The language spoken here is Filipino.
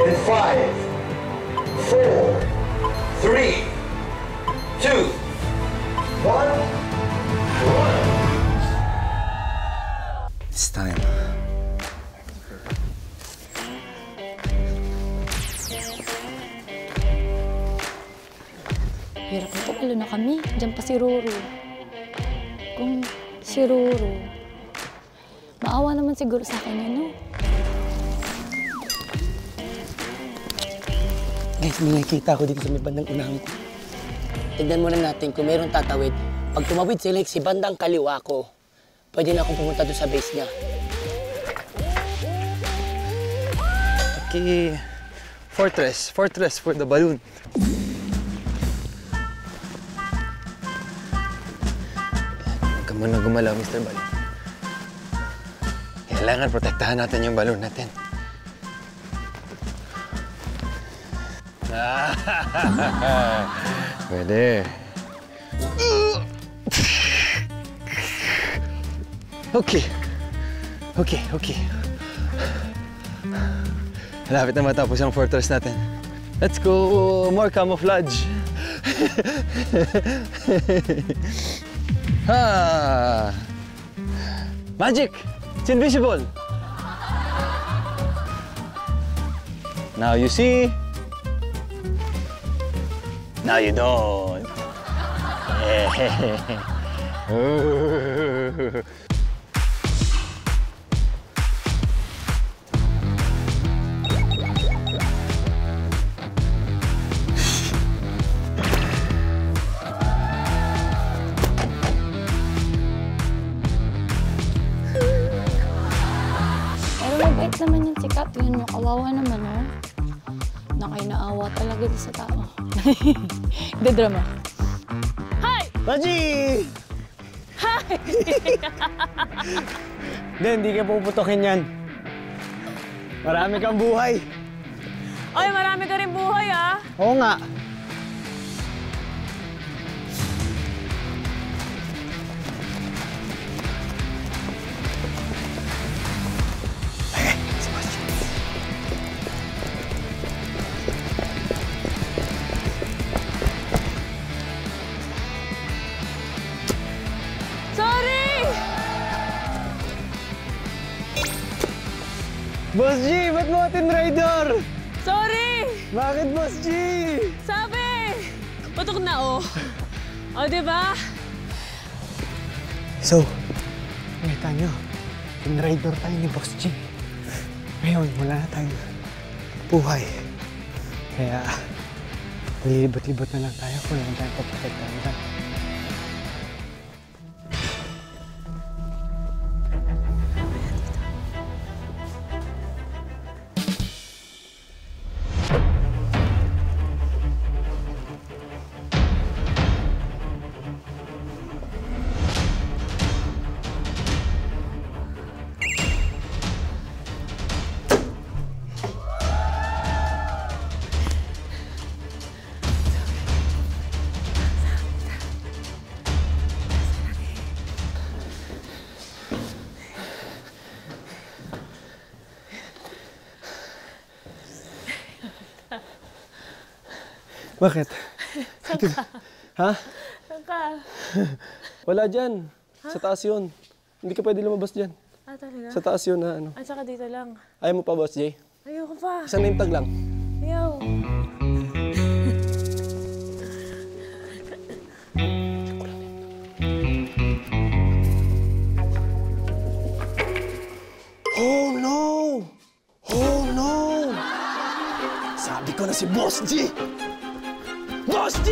In 5, 4, 3, 2, 1, run! It's time. Hirap nito, lalo na kami. Diyan pa si Roro. Kung si Roro, maawa naman siguro sa akin yun, no? Guys, may nakikita ko dito sa may bandang unahan ko. Tignan muna natin kung mayroong tatawid. Pag tumawid si Lexie, bandang kaliwa ko. Pwede na akong pumunta doon sa base niya. Okay. Fortress. Fortress for the balloon. Huwag ka muna gumalaw, Mr. Balloon. Kailangan protektahan natin yung balloon natin. Pwede. Okay. Okay, okay. Malapit na matapos ang fortress natin. Let's go more camouflage. Ha! Magic! It's invisible! Now you see. Now you don't. Pero mabait naman yung sikat. Yun mo, kawawa naman, oh. Nakainaawa talaga sa tao. Drama. Hi! Baji! Hi! Hindi ka puputokin yan. Marami kang buhay. Ay, marami ka rin buhay, ah. Oo nga. Sorry! Boss G, ba't mo atin rider? Sorry! Bakit, Boss G? Sabi! Putok na, oh. O, diba? So, nakita nyo, rider tayo ni Boss G. Ngayon, wala na tayong buhay. Kaya, malilibot-libot na lang tayo kung naman tayo paprotektahan dyan. Bakit? Saan ka? Ha? Saan ka? Wala dyan. Sa taas yun. Hindi ka pwede lumabas dyan. Ah, talaga? Sa taas yun na ano. At saka dito lang. Ayaw mo pa, Boss J? Ayoko pa. Isang name tag lang. Ayaw. Oh no! Oh no! Sabi ko na si Boss G! Boss G!